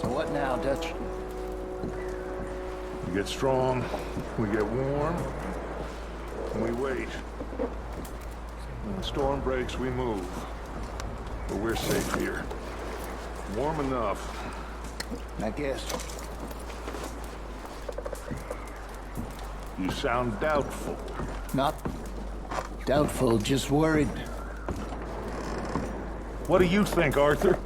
So what now, Dutch? We get strong, we get warm, and we wait. When the storm breaks, we move. But we're safe here. Warm enough. I guess. You sound doubtful. Not doubtful, just worried. What do you think, Arthur?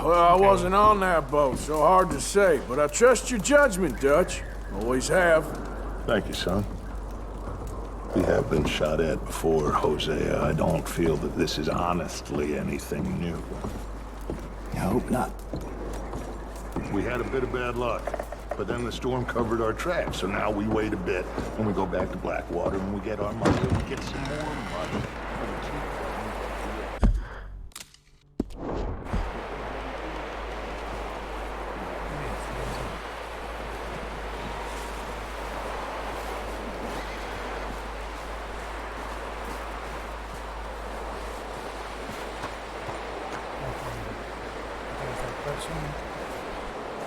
Well, I wasn't on that boat, so hard to say. But I trust your judgment, Dutch. Always have. Thank you, son. We have been shot at before, Hosea. I don't feel that this is honestly anything new. I hope not. We had a bit of bad luck, but then the storm covered our tracks, so now we wait a bit, and we go back to Blackwater, and we get our money, and we get some more money.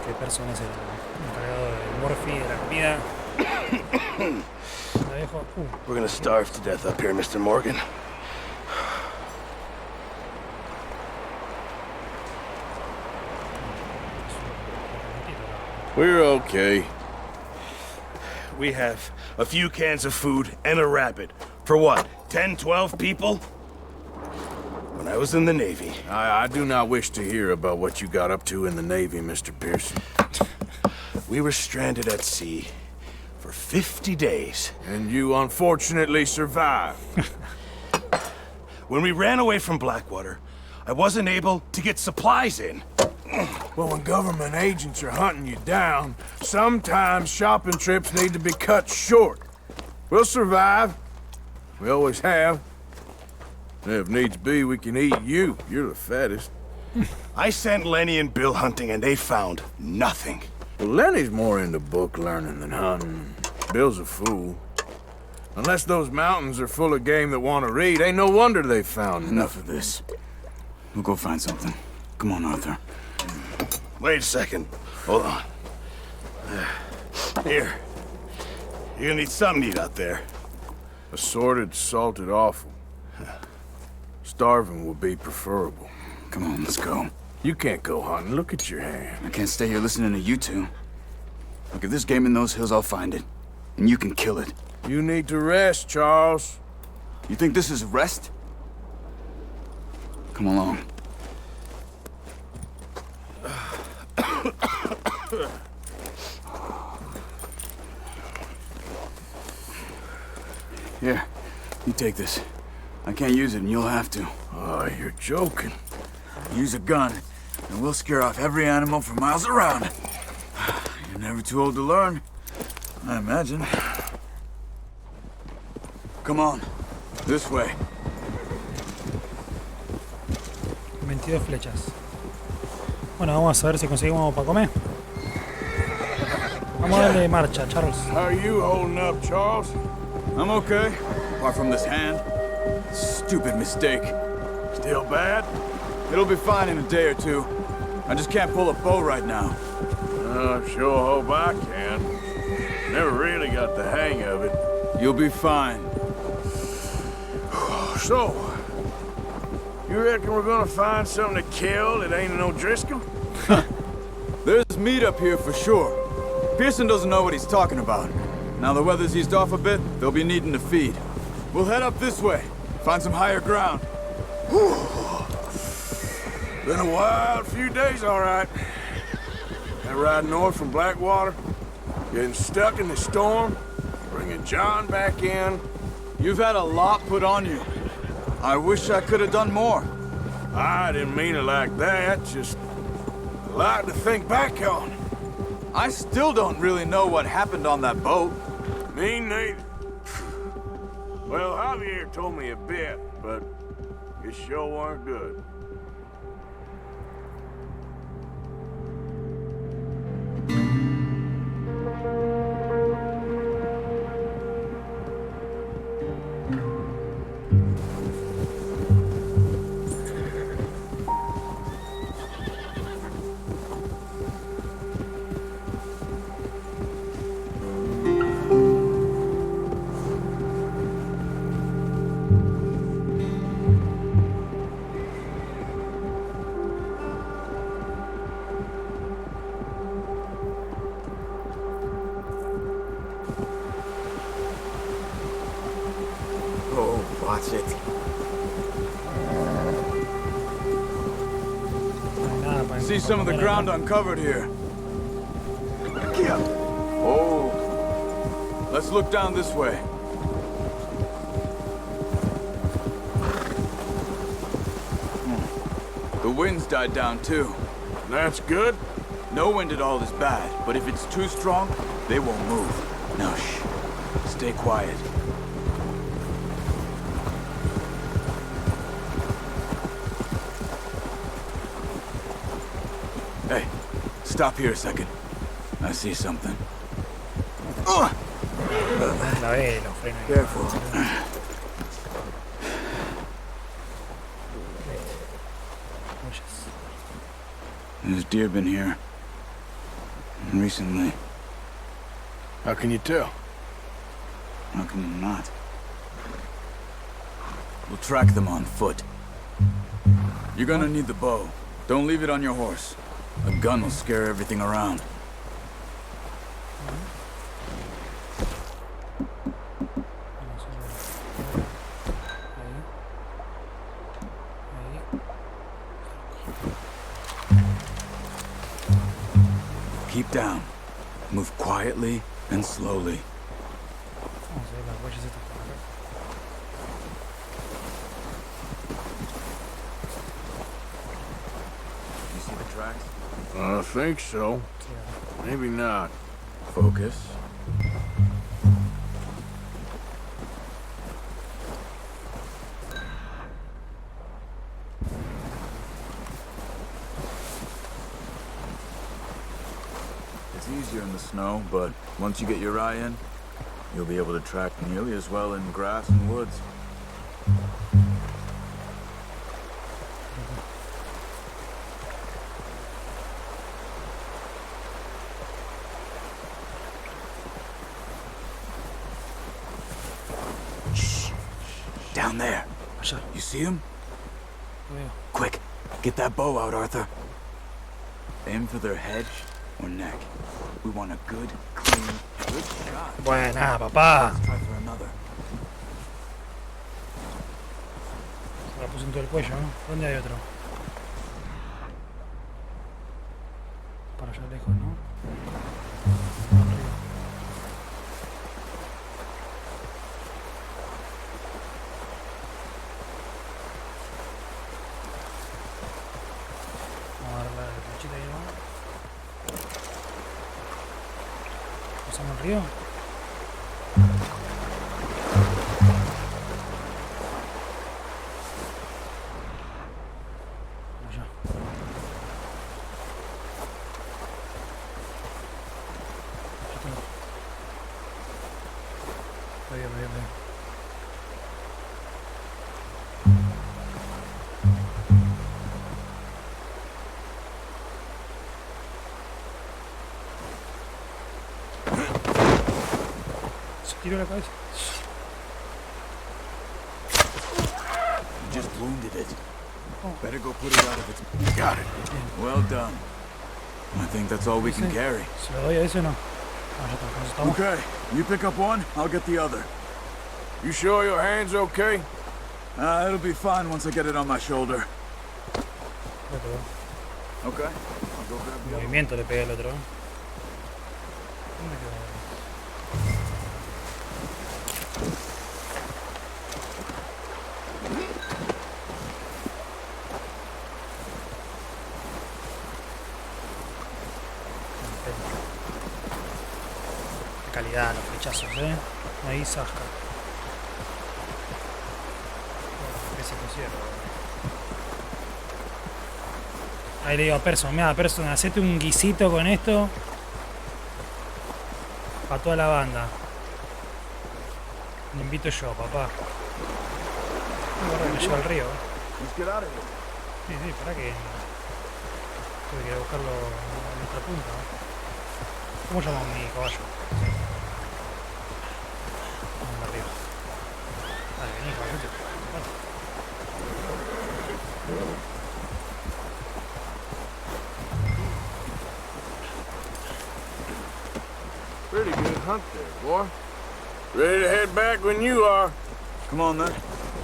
¿Qué persona es el encargado del morfi, de la comida? La dejo. We're gonna starve to death up here, Mr. Morgan. We're okay. We have a few cans of food and a rabbit. For what, 10, 12 people? When I was in the Navy. I do not wish to hear about what you got up to in the Navy, Mr. Pearson. We were stranded at sea for 50 days. And you unfortunately survived. When we ran away from Blackwater, I wasn't able to get supplies in. Well, when government agents are hunting you down, sometimes shopping trips need to be cut short. We'll survive. We always have. And if needs be, we can eat you. You're the fattest. I sent Lenny and Bill hunting, and they found nothing. Well, Lenny's more into book learning than hunting. Bill's a fool. Unless those mountains are full of game that want to read, ain't no wonder they found Enough of this. We'll go find something. Come on, Arthur. Wait a second. Hold on. Here. You're gonna need something to eat out there. Assorted, salted offal. Starving would be preferable. Come on, let's go. You can't go hunting. Look at your hand. I can't stay here listening to you two. Look, if there's game in those hills, I'll find it. And you can kill it. You need to rest, Charles. You think this is rest? Come along. Here, you take this. I can't use it, and you'll have to. Oh, you're joking. Use a gun, and we'll scare off every animal for miles around. You're never too old to learn, I imagine. Come on, this way. 22 flechas. Bueno, vamos a ver si conseguimos algo para comer. Vamos a darle marcha, Charles. How are you holding up, Charles? I'm okay, apart from this hand. Stupid mistake. Still bad? It'll be fine in a day or two. I just can't pull a bow right now. Sure hope I can. Never really got the hang of it. You'll be fine. So, you reckon we're gonna find something to kill that ain't no Driscoll? There's meat up here for sure. Pearson doesn't know what he's talking about. Now the weather's eased off a bit, they'll be needing to feed. We'll head up this way, find some higher ground. Been a wild few days, all right. That ride north from Blackwater, getting stuck in the storm, bringing John back in. You've had a lot put on you. I wish I could have done more. I didn't mean it like that, just a lot to think back on. I still don't really know what happened on that boat. Me neither. Well, Javier told me a bit, but it sure weren't good. That's it. Nada para See some of the ground uncovered here. Oh. Let's look down this way. The wind's died down too. That's good. No wind at all is bad, but if it's too strong, they won't move. No, shh. Stay quiet. Hey, stop here a second. I see something. La ve, los frenos. Careful. There's deer been here. Recently. How can you tell? How can you not? We'll track them on foot. You're gonna need the bow. Don't leave it on your horse. A gun will scare everything around. Keep down. Move quietly and slowly. Vamos a ver las huellas estas por acá. You see the tracks? I think so. Maybe not. Focus. It's easier in the snow, but once you get your eye in, you'll be able to track nearly as well in grass and woods. Shh. Down there. Allá, You see him? lo veo. Quick, get that bow out, Arthur. Aim for their head or neck. We want a good, clean, good shot. Buena, papá. Let's try for another. Se la puse en todo el cuello, ¿no? ¿Dónde hay otro? Para allá lejos, ¿no? Vamos a darle la flechita ahí, ¿no? ¿Pasamos el río? Allá. Está bien, bien, bien. Se tiró la cabeza. You just wounded it. Better go put it out of its... Got it. Well done. I think that's all we can carry. ¿Se lo doy a ese o no? Ah, ya está, con eso estamos. Okay, you pick up one, I'll get the other. You sure your hand's okay? It'll be fine once I get it on my shoulder. Ya te veo. Okay, I'll go grab the other. Movimiento le pegué al otro. ¿Dónde quedó? Qué calidad los flechazos, ahí zasca. Oh, ese pusieron. Ahí le digo a Person, hacete un guisito con esto para toda la banda. Le invito yo, papá. Me lleva al río. Let's get out of here. Sí, para que tuve que ir a buscarlo en nuestra punta. ¿Cómo llamo a mi caballo? Vamos arriba. Dale, vení, caballito. Pretty good hunt there, boy. Ready to head back when you are. Come on then.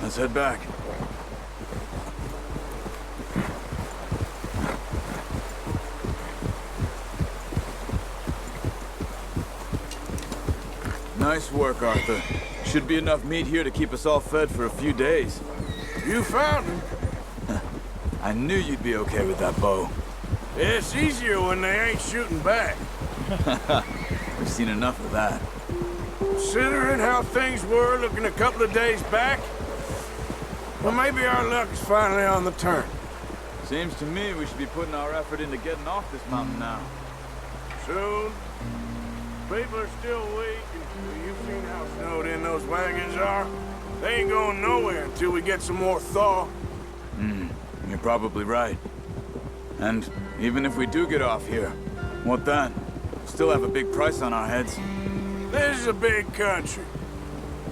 Let's head back. Nice work, Arthur. Should be enough meat here to keep us all fed for a few days. You found him. I knew you'd be okay with that bow. It's easier when they ain't shooting back. We've seen enough of that. Considering how things were looking a couple of days back, well, maybe our luck is finally on the turn. Seems to me we should be putting our effort into getting off this mountain now. Soon. People are still weak, and you've seen how snowed in those wagons are. They ain't going nowhere until we get some more thaw. You're probably right. And even if we do get off here, what then? Still have a big price on our heads. This is a big country.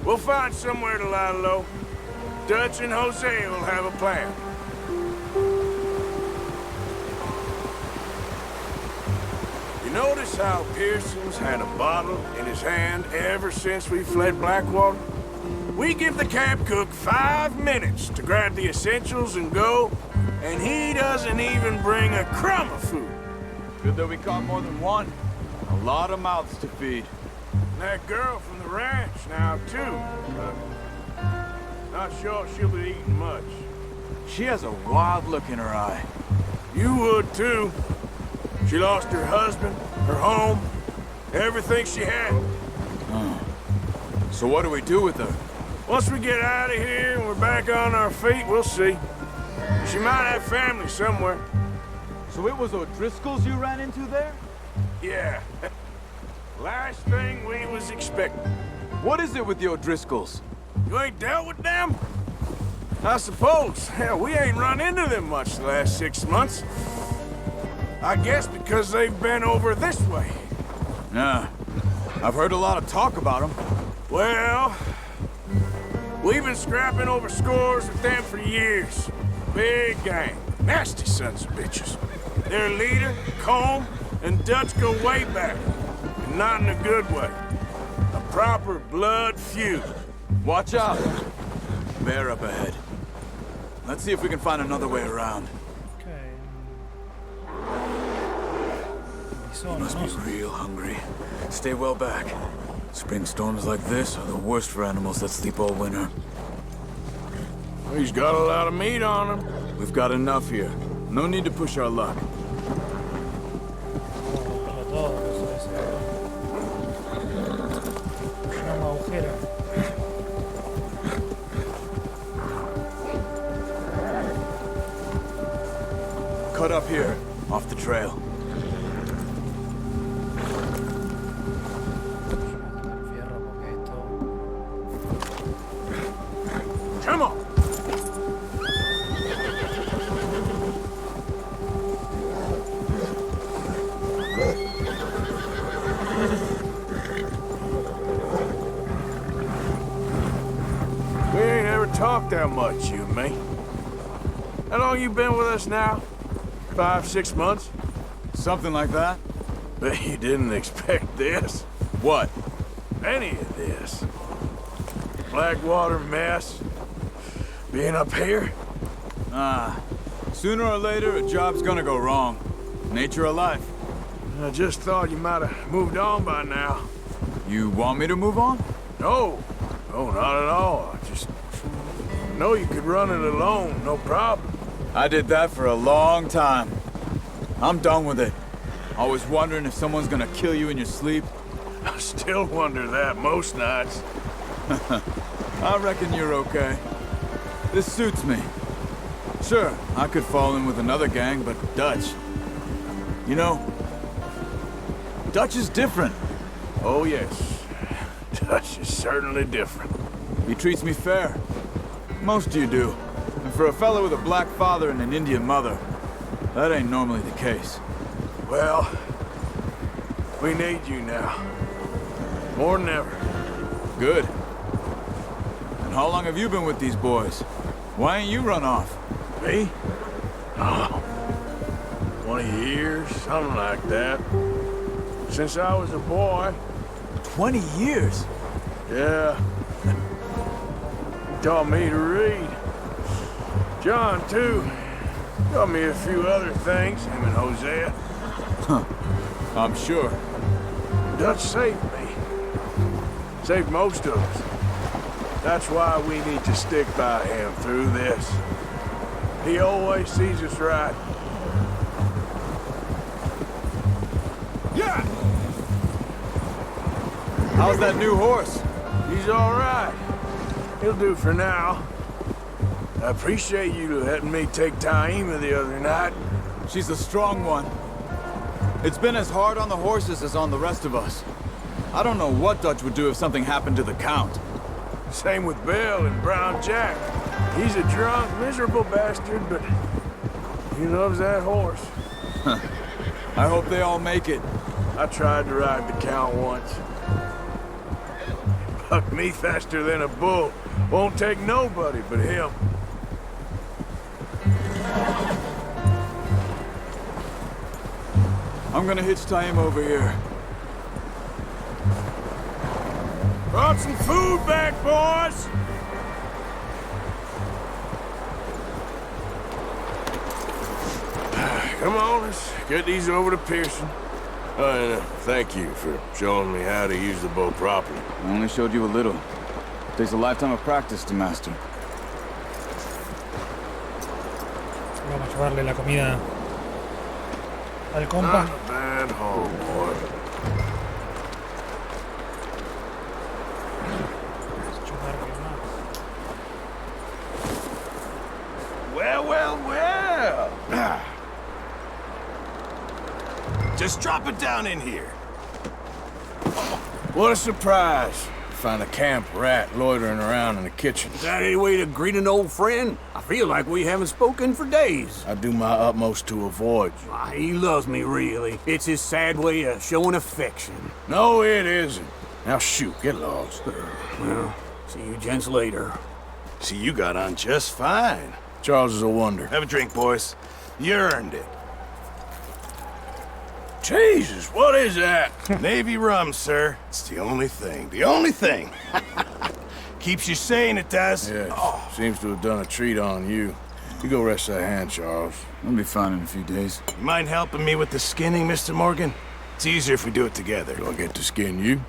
We'll find somewhere to lie low. Dutch and Jose will have a plan. You notice how Pearson's had a bottle in his hand ever since we fled Blackwater? We give the camp cook 5 minutes to grab the essentials and go, and he doesn't even bring a crumb of food. Good that we caught more than one. A lot of mouths to feed. And that girl from the ranch now, too. Not sure she'll be eating much. She has a wild look in her eye. You would, too. She lost her husband, her home, everything she had. So what do we do with her? Once we get out of here and we're back on our feet, we'll see. She might have family somewhere. So it was O'Driscoll's you ran into there? Yeah. Last thing we was expecting. What is it with the O'Driscolls? You ain't dealt with them? I suppose. Hell, we ain't run into them much the last 6 months. I guess because they've been over this way. Yeah. I've heard a lot of talk about them. Well, we've been scrapping over scores with them for years. Big gang. Nasty sons of bitches. Their leader, Combe, and Dutch go way back. And not in a good way. A proper blood feud. Watch out. Bear up ahead. Let's see if we can find another way around. Okay. You must be real hungry. Stay well back. Spring storms like this are the worst for animals that sleep all winter. He's got a lot of meat on him. We've got enough here. No need to push our luck. Cut up here, off the trail. Come on! We ain't ever talked that much, you and me. How long you been with us now? 5, 6 months? Something like that? Bet you didn't expect this. What? Any of this. Blackwater mess. Being up here? Sooner or later, a job's gonna go wrong. Nature of life. I just thought you might have moved on by now. You want me to move on? No. No, not at all. I just know you could run it alone, no problem. I did that for a long time. I'm done with it. Always wondering if someone's gonna kill you in your sleep. I still wonder that most nights. I reckon you're okay. This suits me. Sure, I could fall in with another gang, but Dutch... You know, Dutch is different. Oh, yes. Dutch is certainly different. He treats me fair. Most of you do. And for a fellow with a black father and an Indian mother, that ain't normally the case. Well, we need you now. More than ever. Good. And how long have you been with these boys? Why ain't you run off? Me? Oh, 20 years, something like that. Since I was a boy. 20 years? Yeah. taught me to read. John, too. Taught me a few other things, him and Hosea. I'm sure. Dutch saved me. Saved most of us. That's why we need to stick by him through this. He always sees us right. Yeah! How's that new horse? He's all right. He'll do for now. I appreciate you letting me take Taima the other night. She's a strong one. It's been as hard on the horses as on the rest of us. I don't know what Dutch would do if something happened to the Count. Same with Bill and Brown Jack. He's a drunk, miserable bastard, but he loves that horse. I hope they all make it. I tried to ride the Count once. Bucked me faster than a bull. Won't take nobody but him. I'm gonna hitch Taima over here. Brought some food back, boys! Come on, let's get these over to Pearson. And thank you for showing me how to use the bow properly. I only showed you a little. Takes a lifetime of practice to master. Vamos a llevarle la comida al compa. Not a bad haul, boy. Well, well, well. Just drop it down in here. What a surprise. Find a camp rat loitering around in the kitchen. Is that any way to greet an old friend? I feel like we haven't spoken for days. I do my utmost to avoid you. Why, he loves me, really. It's his sad way of showing affection. No, it isn't. Now shoot, get lost. Well, see you gents later. See, you got on just fine. Charles is a wonder. Have a drink, boys. You earned it. Jesus, what is that? Navy rum, sir. It's the only thing. The only thing. Keeps you sane, it does. Yeah, seems to have done a treat on you. You go rest that hand, Charles. I'll be fine in a few days. You mind helping me with the skinning, Mr. Morgan? It's easier if we do it together. Do I get to skin you?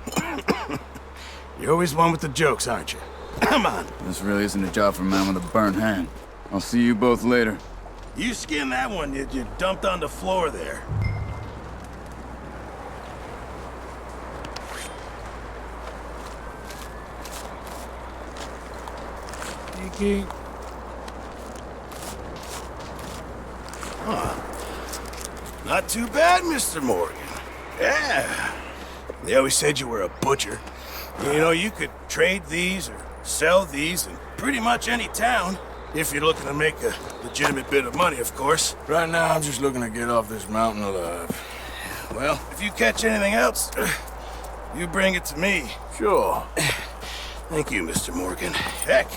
You're always one with the jokes, aren't you? Come on. This really isn't a job for a man with a burnt hand. I'll see you both later. You skin that one you dumped on the floor there. Aquí. Not too bad, Mr. Morgan. Yeah. They always said you were a butcher. You know, you could trade these or sell these in pretty much any town. If you're looking to make a legitimate bit of money, of course. Right now, I'm just looking to get off this mountain alive. Well, if you catch anything else, you bring it to me. Sure. Thank you, Mr. Morgan. Heck,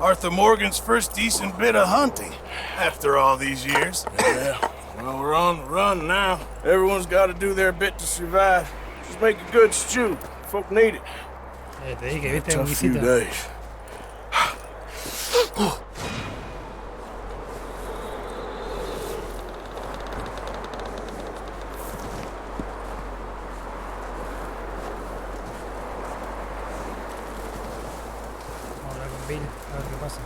Arthur Morgan's first decent bit of hunting after all these years. Yeah, well, we're on the run now. Everyone's got to do their bit to survive. Just make a good stew. Folk need it. Te dije, viste, Tough few visita. days. Vamos a hablar con Bill, a ver qué pasa.